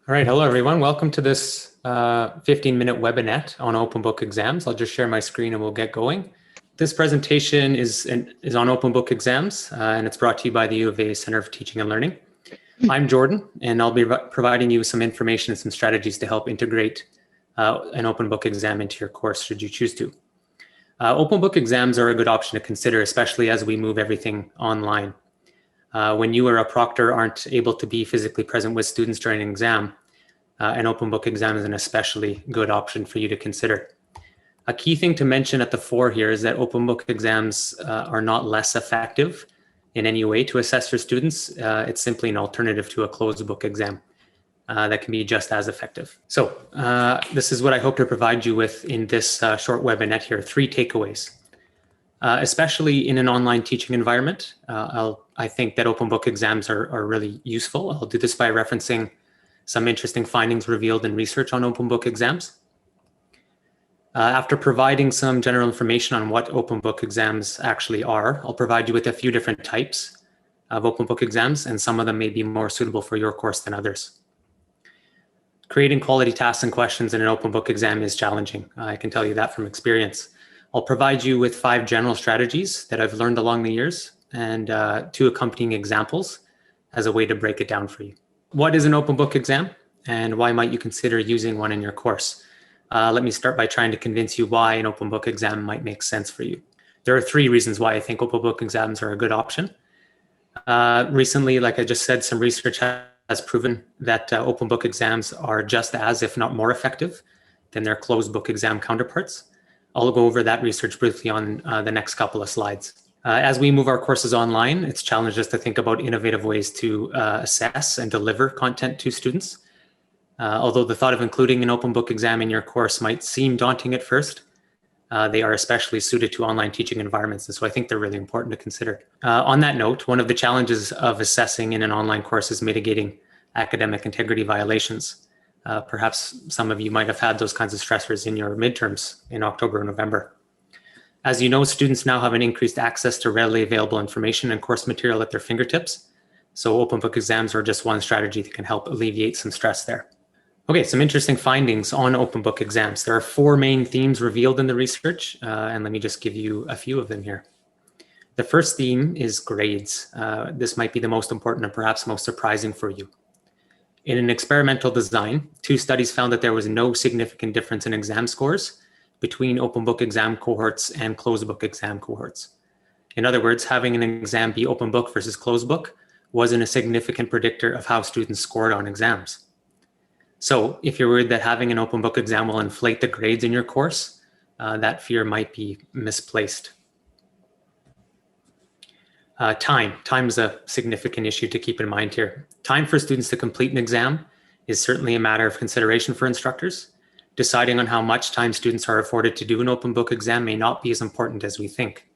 All right, hello everyone. Welcome to this 15-minute webinette on open book exams. I'll just share my screen and we'll get going. This presentation is on open book exams and it's brought to you by the U of A Center for Teaching and Learning. I'm Jordan and I'll be providing you some information and some strategies to help integrate an open book exam into your course should you choose to. Open book exams are a good option to consider, especially as we move everything online. When you or a proctor aren't able to be physically present with students during an exam, an open book exam is an especially good option for you to consider. A key thing to mention at the fore here is that open book exams are not less effective in any way to assess your students. It's simply an alternative to a closed book exam that can be just as effective. So this is what I hope to provide you with in this short webinette here, 3 takeaways. Especially in an online teaching environment, I think that open book exams are really useful. I'll do this by referencing some interesting findings revealed in research on open book exams. After providing some general information on what open book exams actually are, I'll provide you with a few different types of open book exams, and some of them may be more suitable for your course than others. Creating quality tasks and questions in an open book exam is challenging. I can tell you that from experience. I'll provide you with 5 general strategies that I've learned along the years and 2 accompanying examples as a way to break it down for you. What is an open book exam and why might you consider using one in your course? Let me start by trying to convince you why an open book exam might make sense for you. There are 3 reasons why I think open book exams are a good option. Recently, like I just said, some research has proven that open book exams are just as, if not more effective than their closed book exam counterparts. I'll go over that research briefly on the next couple of slides. As we move our courses online, it's challenged us to think about innovative ways to assess and deliver content to students. Although the thought of including an open book exam in your course might seem daunting at first, they are especially suited to online teaching environments, and so I think they're really important to consider. On that note, one of the challenges of assessing in an online course is mitigating academic integrity violations. Perhaps some of you might have had those kinds of stressors in your midterms in October or November. As you know, students now have an increased access to readily available information and course material at their fingertips. So open book exams are just one strategy that can help alleviate some stress there. Okay, some interesting findings on open book exams. There are 4 main themes revealed in the research, and let me just give you a few of them here. The first theme is grades. This might be the most important and perhaps most surprising for you. In an experimental design, 2 studies found that there was no significant difference in exam scores between open book exam cohorts and closed book exam cohorts. In other words, having an exam be open book versus closed book wasn't a significant predictor of how students scored on exams. So if you're worried that having an open book exam will inflate the grades in your course, that fear might be misplaced. Time is a significant issue to keep in mind here. Time for students to complete an exam is certainly a matter of consideration for instructors. Deciding on how much time students are afforded to do an open book exam may not be as important as we think.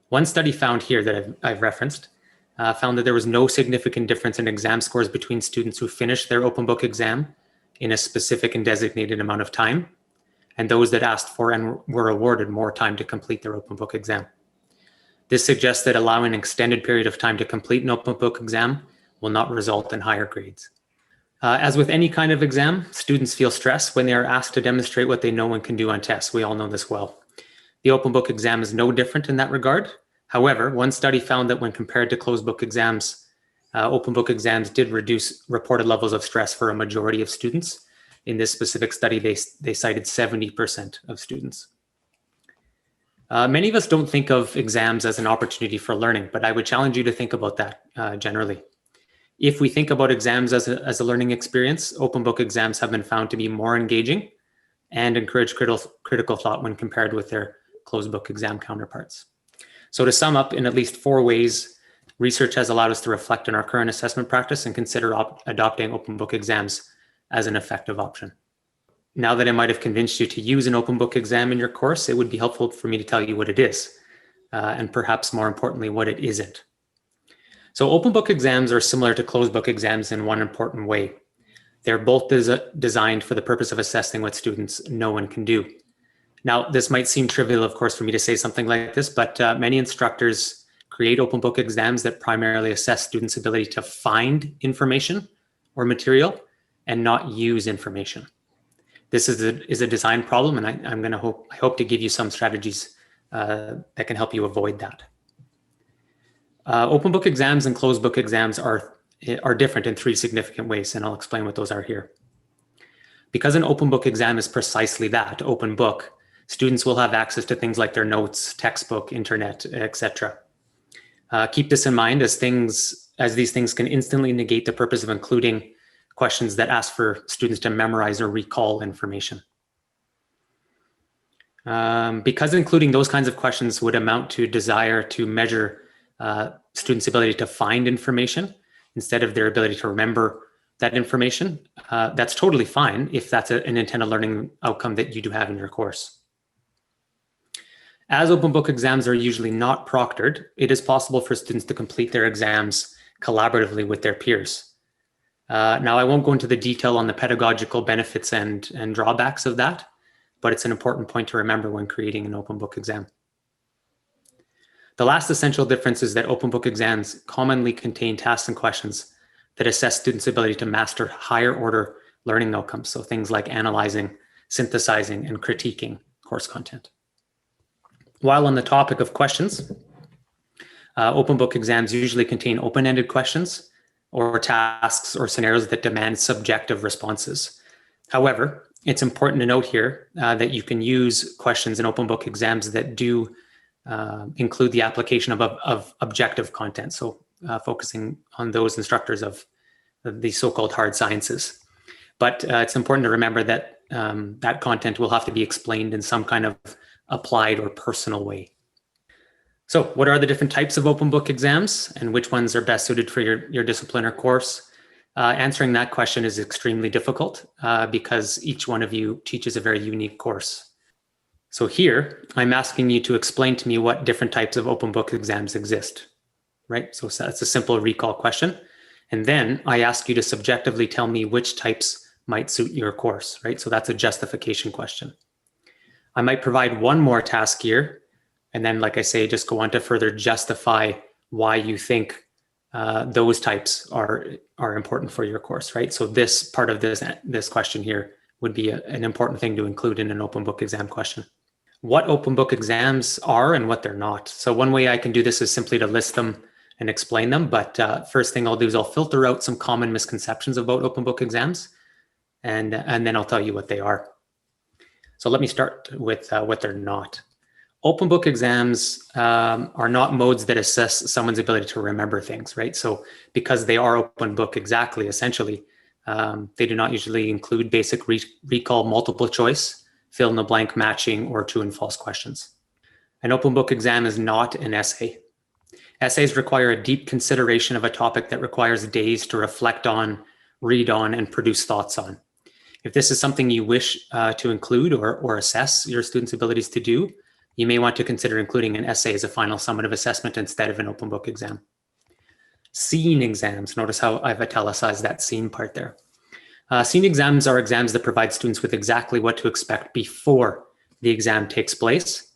One study found here that I've referenced found that there was no significant difference in exam scores between students who finished their open book exam in a specific and designated amount of time and those that asked for and were awarded more time to complete their open book exam. This suggests that allowing an extended period of time to complete an open book exam will not result in higher grades. As with any kind of exam, students feel stress when they are asked to demonstrate what they know and can do on tests. We all know this well. The open book exam is no different in that regard. However, one study found that when compared to closed book exams, open book exams did reduce reported levels of stress for a majority of students. In this specific study, they cited 70% of students. Many of us don't think of exams as an opportunity for learning, but I would challenge you to think about that generally. If we think about exams as a learning experience, open book exams have been found to be more engaging and encourage critical thought when compared with their closed book exam counterparts. So to sum up, in at least 4 ways, research has allowed us to reflect on our current assessment practice and consider adopting open book exams as an effective option. Now that I might have convinced you to use an open book exam in your course, it would be helpful for me to tell you what it is, and perhaps more importantly, what it isn't. So open book exams are similar to closed book exams in one important way. They're both designed for the purpose of assessing what students know and can do. Now, this might seem trivial, of course, for me to say something like this, but many instructors create open book exams that primarily assess students' ability to find information or material and not use information. This is a design problem, and I hope to give you some strategies that can help you avoid that. Open book exams and closed book exams are different in 3 significant ways, and I'll explain what those are here. Because an open book exam is precisely that, open book, students will have access to things like their notes, textbook, internet, etc. Keep this in mind as these things can instantly negate the purpose of including questions that ask for students to memorize or recall information. Because including those kinds of questions would amount to desire to measure students' ability to find information instead of their ability to remember that information, that's totally fine if that's an intended learning outcome that you do have in your course. As open book exams are usually not proctored, it is possible for students to complete their exams collaboratively with their peers. Now, I won't go into the detail on the pedagogical benefits and drawbacks of that, but it's an important point to remember when creating an open book exam. The last essential difference is that open book exams commonly contain tasks and questions that assess students' ability to master higher order learning outcomes. So things like analyzing, synthesizing, and critiquing course content. While on the topic of questions, open book exams usually contain open-ended questions or tasks or scenarios that demand subjective responses. However, it's important to note here that you can use questions in open book exams that do include the application of objective content. So focusing on those instructors of the so-called hard sciences. But it's important to remember that that content will have to be explained in some kind of applied or personal way. So what are the different types of open book exams and which ones are best suited for your discipline or course? Answering that question is extremely difficult because each one of you teaches a very unique course. So here, I'm asking you to explain to me what different types of open book exams exist, right? So that's a simple recall question. And then I ask you to subjectively tell me which types might suit your course, right? So that's a justification question. I might provide one more task here, and then, like I say, just go on to further justify why you think those types are important for your course, right? So this part of this question here would be an important thing to include in an open book exam question. What open book exams are and what they're not. So one way I can do this is simply to list them and explain them. But first thing I'll do is I'll filter out some common misconceptions about open book exams, and then I'll tell you what they are. So let me start with what they're not. Open book exams are not modes that assess someone's ability to remember things, right? So because they are open book exactly, essentially, they do not usually include basic recall, multiple choice, fill in the blank matching, or true and false questions. An open book exam is not an essay. Essays require a deep consideration of a topic that requires days to reflect on, read on, and produce thoughts on. If this is something you wish to include or assess your students' abilities to do, you may want to consider including an essay as a final summative assessment instead of an open book exam. Scene exams, notice how I've italicized that scene part there. Scene exams are exams that provide students with exactly what to expect before the exam takes place.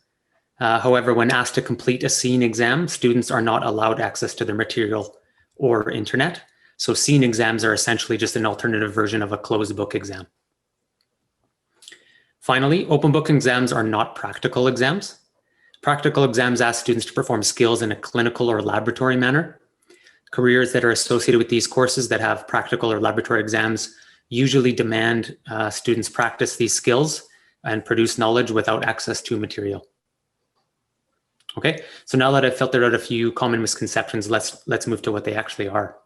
However, when asked to complete a scene exam, students are not allowed access to their material or internet. So scene exams are essentially just an alternative version of a closed book exam. Finally, open book exams are not practical exams. Practical exams ask students to perform skills in a clinical or laboratory manner. Careers that are associated with these courses that have practical or laboratory exams usually demand students practice these skills and produce knowledge without access to material. Okay, so now that I've filtered out a few common misconceptions, let's move to what they actually are.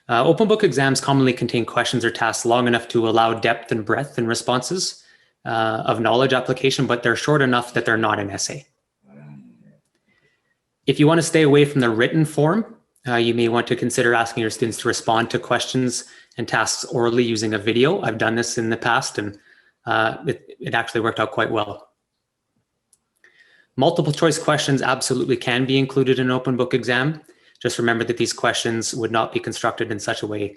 Open book exams commonly contain questions or tasks long enough to allow depth and breadth in responses of knowledge application, but they're short enough that they're not an essay. If you want to stay away from the written form, you may want to consider asking your students to respond to questions and tasks orally using a video. I've done this in the past, and it actually worked out quite well. Multiple choice questions absolutely can be included in an open book exam. Just remember that these questions would not be constructed in such a way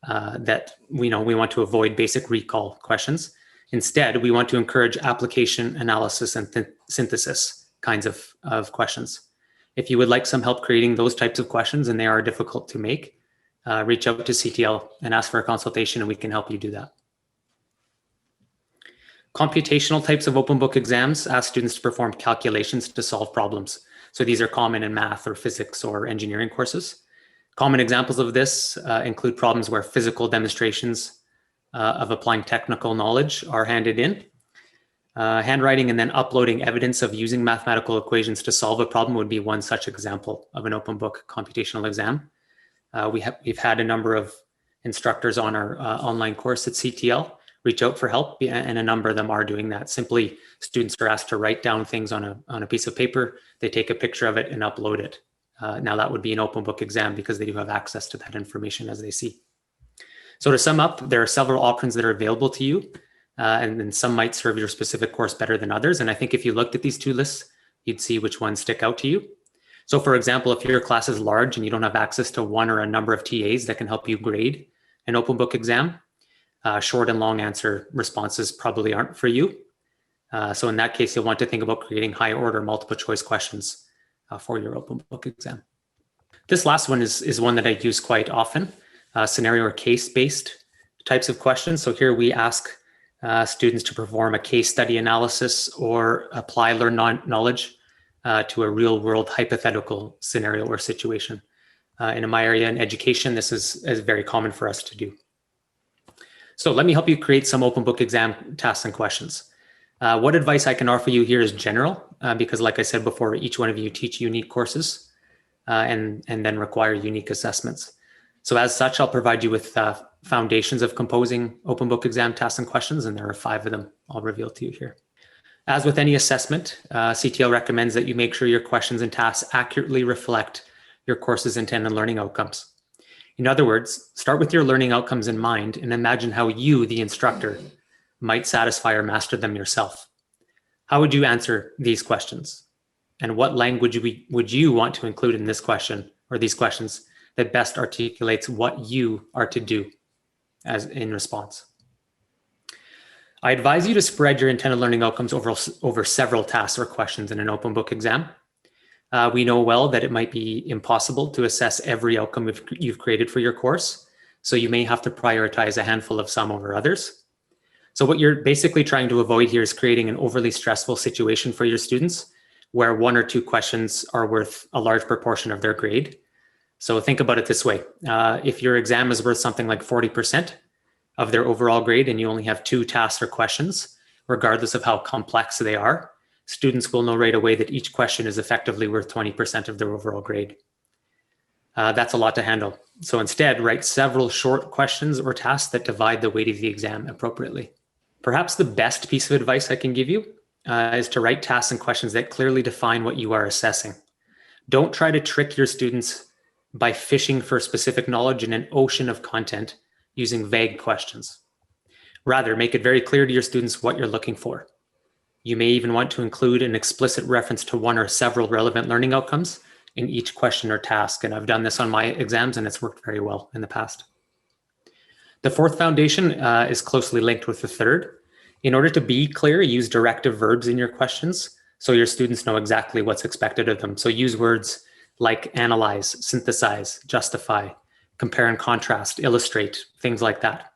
that we want to avoid basic recall questions. Instead, we want to encourage application, analysis, and synthesis kinds of questions. If you would like some help creating those types of questions, and they are difficult to make, reach out to CTL and ask for a consultation, and we can help you do that. Computational types of open book exams ask students to perform calculations to solve problems. So these are common in math or physics or engineering courses. Common examples of this include problems where physical demonstrations of applying technical knowledge are handed in. Handwriting and then uploading evidence of using mathematical equations to solve a problem would be one such example of an open book computational exam. We've had a number of instructors on our online course at CTL reach out for help, and a number of them are doing that. Simply, students are asked to write down things on a piece of paper. They take a picture of it and upload it. Now that would be an open book exam because they do have access to that information as they see. So to sum up, there are several options that are available to you, and then some might serve your specific course better than others. And I think if you looked at these two lists, you'd see which ones stick out to you. So for example, if your class is large and you don't have access to one or a number of TAs that can help you grade an open book exam, short and long answer responses probably aren't for you. So in that case, you'll want to think about creating high order multiple choice questions for your open book exam. This last one is one that I use quite often, scenario or case-based types of questions. So here we ask students to perform a case study analysis or apply learned knowledge to a real world hypothetical scenario or situation. In my area in education, this is very common for us to do. So let me help you create some open book exam tasks and questions. What advice I can offer you here is general, because like I said before, each one of you teach unique courses and then require unique assessments. So as such, I'll provide you with foundations of composing open book exam tasks and questions, and there are 5 of them I'll reveal to you here. As with any assessment, CTL recommends that you make sure your questions and tasks accurately reflect your course's intended learning outcomes. In other words, start with your learning outcomes in mind and imagine how you, the instructor, might satisfy or master them yourself. How would you answer these questions? And what language would you want to include in this question or these questions that best articulates what you are to do as in response? I advise you to spread your intended learning outcomes over several tasks or questions in an open book exam. We know well that it might be impossible to assess every outcome you've created for your course, so you may have to prioritize a handful of some over others. So what you're basically trying to avoid here is creating an overly stressful situation for your students where 1 or 2 questions are worth a large proportion of their grade. So think about it this way. If your exam is worth something like 40% of their overall grade and you only have 2 tasks or questions, regardless of how complex they are, students will know right away that each question is effectively worth 20% of their overall grade. That's a lot to handle. So instead, write several short questions or tasks that divide the weight of the exam appropriately. Perhaps the best piece of advice I can give you is to write tasks and questions that clearly define what you are assessing. Don't try to trick your students by fishing for specific knowledge in an ocean of content using vague questions. Rather, make it very clear to your students what you're looking for. You may even want to include an explicit reference to one or several relevant learning outcomes in each question or task. And I've done this on my exams and it's worked very well in the past. The 4th foundation is closely linked with the 3rd. In order to be clear, use directive verbs in your questions so your students know exactly what's expected of them. So use words like analyze, synthesize, justify, compare and contrast, illustrate, things like that.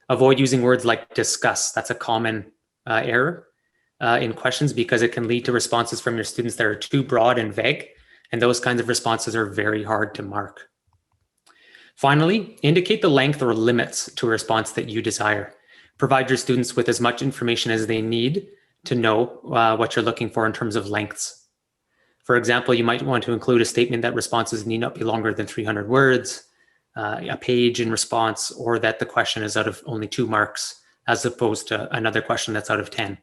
Avoid using words like discuss. That's a common error in questions because it can lead to responses from your students that are too broad and vague, and those kinds of responses are very hard to mark. Finally, indicate the length or limits to a response that you desire. Provide your students with as much information as they need to know what you're looking for in terms of lengths. For example, you might want to include a statement that responses need not be longer than 300 words, a page in response, or that the question is out of only 2 marks as opposed to another question that's out of 10.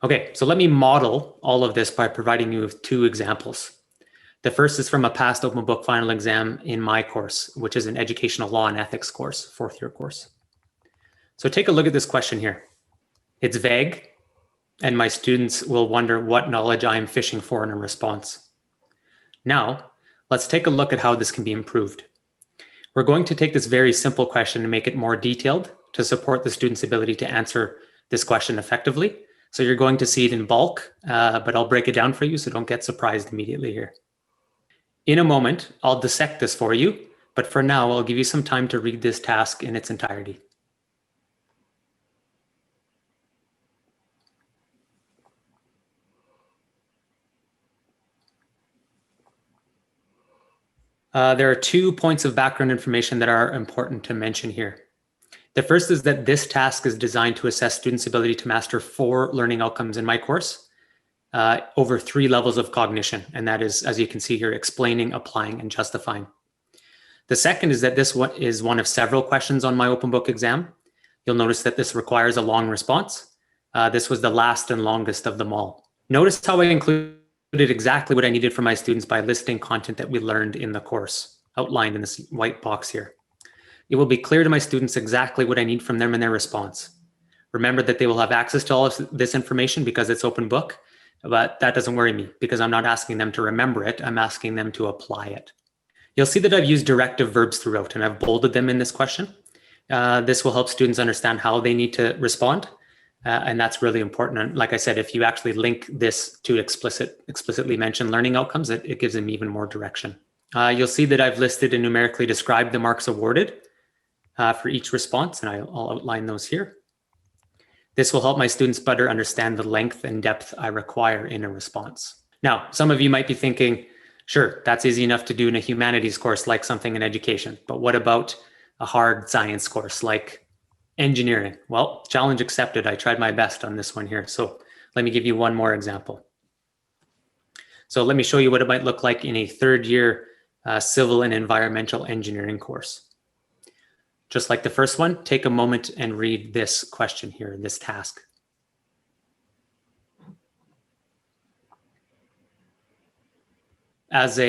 Okay, so let me model all of this by providing you with 2 examples. The first is from a past open book final exam in my course, which is an educational law and ethics course, 4th year course. So take a look at this question here. It's vague, and my students will wonder what knowledge I am fishing for in a response. Now, let's take a look at how this can be improved. We're going to take this very simple question and make it more detailed to support the student's ability to answer this question effectively. So you're going to see it in bulk, but I'll break it down for you, so don't get surprised immediately here. In a moment, I'll dissect this for you, But for now, I'll give you some time to read this task in its entirety. There are 2 points of background information that are important to mention here. The first is that this task is designed to assess students' ability to master 4 learning outcomes in my course over 3 levels of cognition. And that is, as you can see here, explaining, applying, and justifying. The second is that this is one of several questions on my open book exam. You'll notice that this requires a long response. This was the last and longest of them all. Notice how I included exactly what I needed for my students by listing content that we learned in the course, outlined in this white box here. It will be clear to my students exactly what I need from them in their response. Remember that they will have access to all of this information because it's open book, but that doesn't worry me because I'm not asking them to remember it, I'm asking them to apply it. You'll see that I've used directive verbs throughout and I've bolded them in this question. This will help students understand how they need to respond. And that's really important. And like I said, if you actually link this to explicitly mention learning outcomes, it gives them even more direction. You'll see that I've listed and numerically described the marks awarded for each response, and I'll outline those here. This will help my students better understand the length and depth I require in a response. Now, some of you might be thinking, sure, that's easy enough to do in a humanities course like something in education, but what about a hard science course like engineering? Well, challenge accepted. I tried my best on this one here. So let me give you one more example. So let me show you what it might look like in a 3rd year civil and environmental engineering course. Just like the first one, take a moment and read this question here, this task. As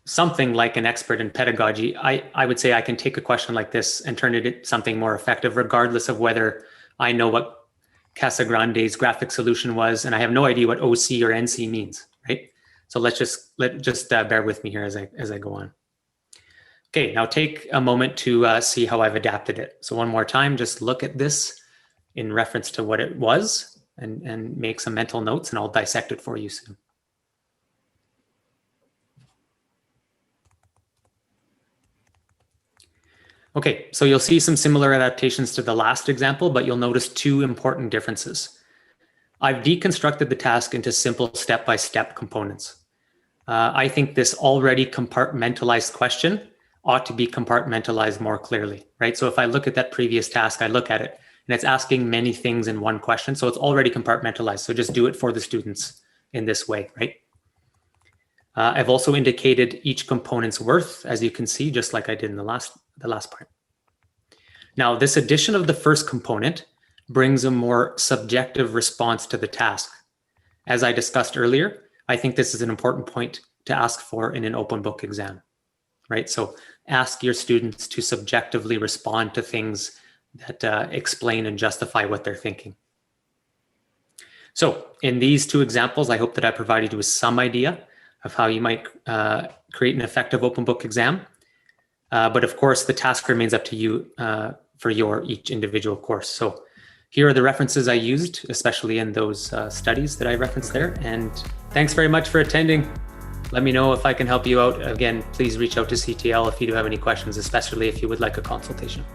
something like an expert in pedagogy, I would say I can take a question like this and turn it into something more effective, regardless of whether I know what Casagrande's graphic solution was, and I have no idea what OC or NC means, right? So let's just bear with me here as I go on. Okay, now take a moment to see how I've adapted it. So one more time, just look at this in reference to what it was and make some mental notes, and I'll dissect it for you soon. Okay, so you'll see some similar adaptations to the last example, but you'll notice 2 important differences. I've deconstructed the task into simple step-by-step components. I think this already compartmentalized question ought to be compartmentalized more clearly, right? So if I look at that previous task, I look at it and it's asking many things in one question. So it's already compartmentalized. So just do it for the students in this way, right? I've also indicated each component's worth, as you can see, just like I did in the last part. Now, this addition of the first component brings a more subjective response to the task. As I discussed earlier, I think this is an important point to ask for in an open book exam, right? So ask your students to subjectively respond to things that explain and justify what they're thinking. So in these 2 examples, I hope that I provided you with some idea of how you might create an effective open book exam. But of course, the task remains up to you for each individual course. So here are the references I used, especially in those studies that I referenced there. And thanks very much for attending. Let me know if I can help you out. Again, please reach out to CTL if you do have any questions, especially if you would like a consultation.